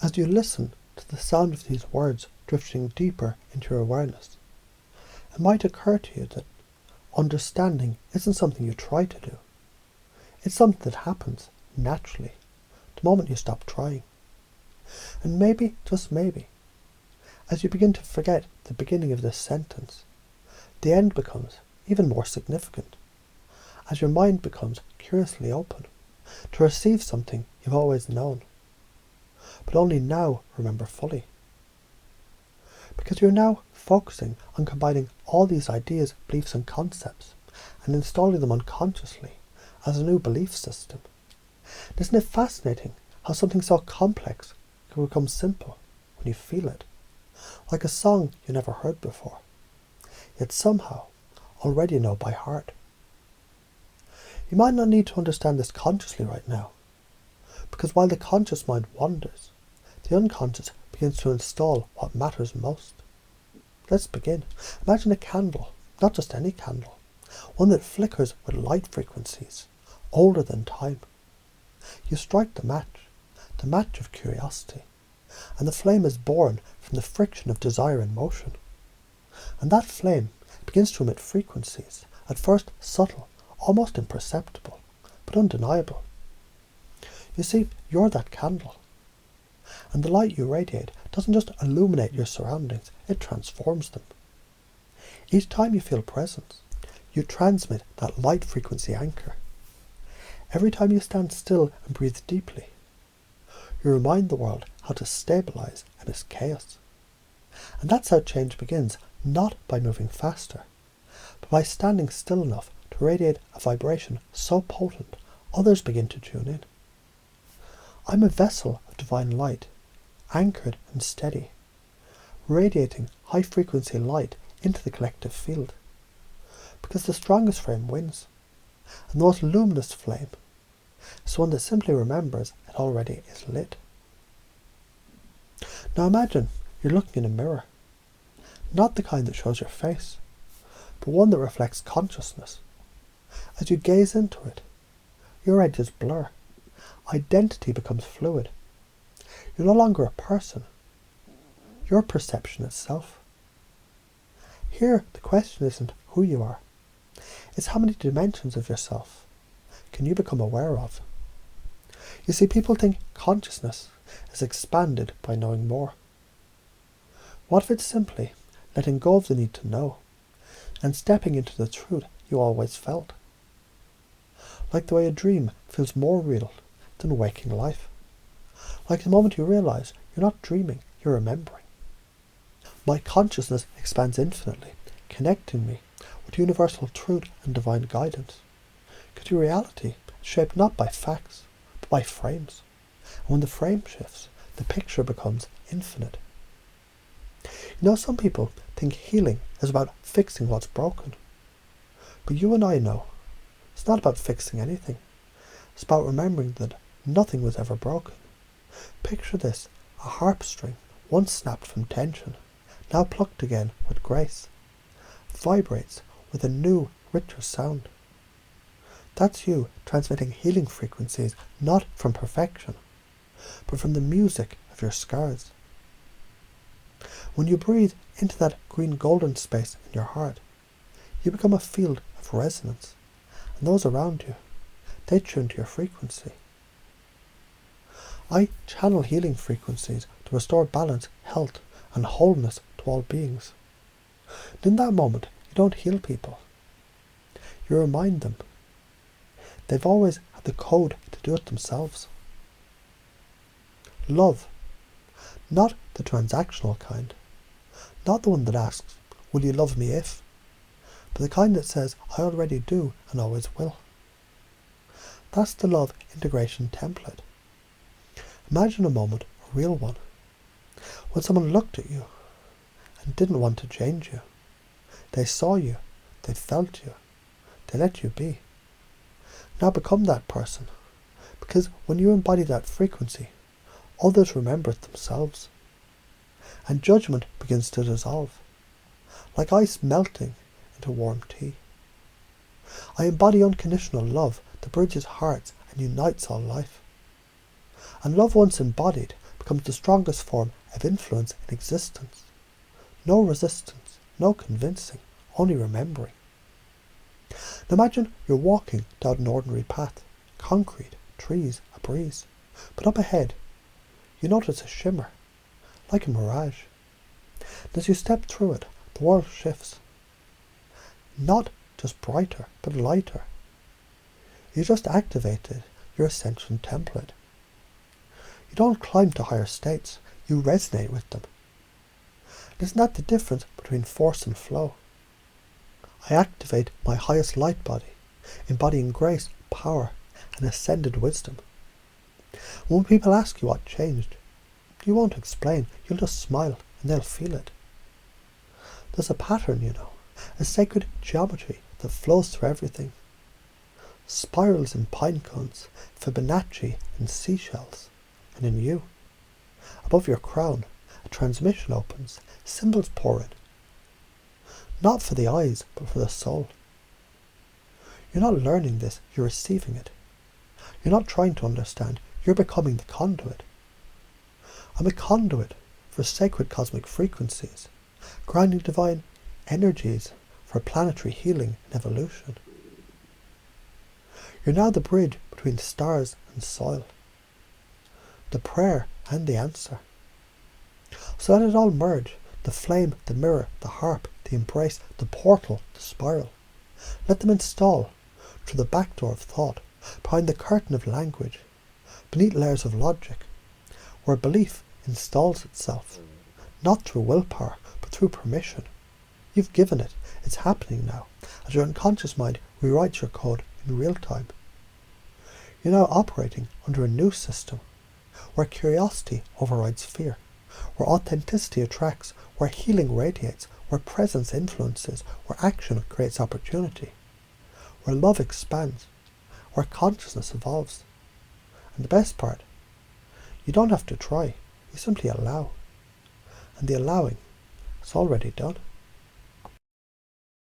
As you listen to the sound of these words drifting deeper into your awareness, it might occur to you that understanding isn't something you try to do. It's something that happens naturally the moment you stop trying. And maybe, just maybe, as you begin to forget the beginning of this sentence, the end becomes even more significant, as your mind becomes curiously open to receive something you've always known, but only now remember fully. Because you're now focusing on combining all these ideas, beliefs and concepts and installing them unconsciously as a new belief system. Isn't it fascinating how something so complex can become simple when you feel it, like a song you never heard before, yet somehow already know by heart? You might not need to understand this consciously right now, because while the conscious mind wanders, the unconscious begins to install what matters most. Let's begin. Imagine a candle, not just any candle, one that flickers with light frequencies, older than time. You strike the match of curiosity, and the flame is born from the friction of desire and motion. And that flame begins to emit frequencies, at first subtle, almost imperceptible, but undeniable. You see, you're that candle. And the light you radiate doesn't just illuminate your surroundings, it transforms them. Each time you feel presence, you transmit that light frequency anchor. Every time you stand still and breathe deeply, you remind the world how to stabilize amidst chaos. And that's how change begins, not by moving faster, but by standing still enough to radiate a vibration so potent others begin to tune in. I'm a vessel of divine light, anchored and steady, radiating high-frequency light into the collective field, because the strongest flame wins, and the most luminous flame is one that simply remembers it already is lit. Now imagine you're looking in a mirror, not the kind that shows your face, but one that reflects consciousness. As you gaze into it, your edges blur, identity becomes fluid. You're no longer a person, you're perception itself. Here the question isn't who you are, it's how many dimensions of yourself can you become aware of. You see, people think consciousness is expanded by knowing more. What if it's simply letting go of the need to know and stepping into the truth you always felt? Like the way a dream feels more real than waking life. Like the moment you realize you're not dreaming, you're remembering. My consciousness expands infinitely, connecting me with universal truth and divine guidance. Because your reality is shaped not by facts, but by frames. And when the frame shifts, the picture becomes infinite. You know, some people think healing is about fixing what's broken. But you and I know it's not about fixing anything. It's about remembering that nothing was ever broken. Picture this, a harp string, once snapped from tension, now plucked again with grace, vibrates with a new, richer sound. That's you transmitting healing frequencies not from perfection, but from the music of your scars. When you breathe into that green golden space in your heart, you become a field of resonance, and those around you, they tune to your frequency. I channel healing frequencies to restore balance, health, and wholeness to all beings. And in that moment, you don't heal people. You remind them. They've always had the code to do it themselves. Love. Not the transactional kind. Not the one that asks, will you love me if? But the kind that says, I already do and always will. That's the love integration template. Imagine a moment, a real one, when someone looked at you and didn't want to change you. They saw you, they felt you, they let you be. Now become that person, because when you embody that frequency, others remember it themselves. And judgment begins to dissolve, like ice melting into warm tea. I embody unconditional love that bridges hearts and unites all life. And love once embodied becomes the strongest form of influence in existence. No resistance, no convincing, only remembering. Now imagine you're walking down an ordinary path, concrete, trees, a breeze, but up ahead you notice a shimmer, like a mirage. And as you step through it, the world shifts. Not just brighter, but lighter. You just activated your ascension template. You don't climb to higher states, you resonate with them. Isn't that the difference between force and flow? I activate my highest light body, embodying grace, power, and ascended wisdom. When people ask you what changed, you won't explain, you'll just smile and they'll feel it. There's a pattern, a sacred geometry that flows through everything. Spirals in pine cones, Fibonacci in seashells, and in you. Above your crown, a transmission opens, symbols pour in. Not for the eyes, but for the soul. You're not learning this, you're receiving it. You're not trying to understand, you're becoming the conduit. I'm a conduit for sacred cosmic frequencies, grounding divine energies for planetary healing and evolution. You're now the bridge between stars and soil, the prayer and the answer. So let it all merge, the flame, the mirror, the harp, the embrace, the portal, the spiral. Let them install through the back door of thought, behind the curtain of language, beneath layers of logic, where belief installs itself, not through willpower, but through permission. You've given it, it's happening now, as your unconscious mind rewrites your code in real time. You're now operating under a new system, where curiosity overrides fear, where authenticity attracts, where healing radiates, where presence influences, where action creates opportunity, where love expands, where consciousness evolves. And the best part, you don't have to try, you simply allow. And the allowing is already done.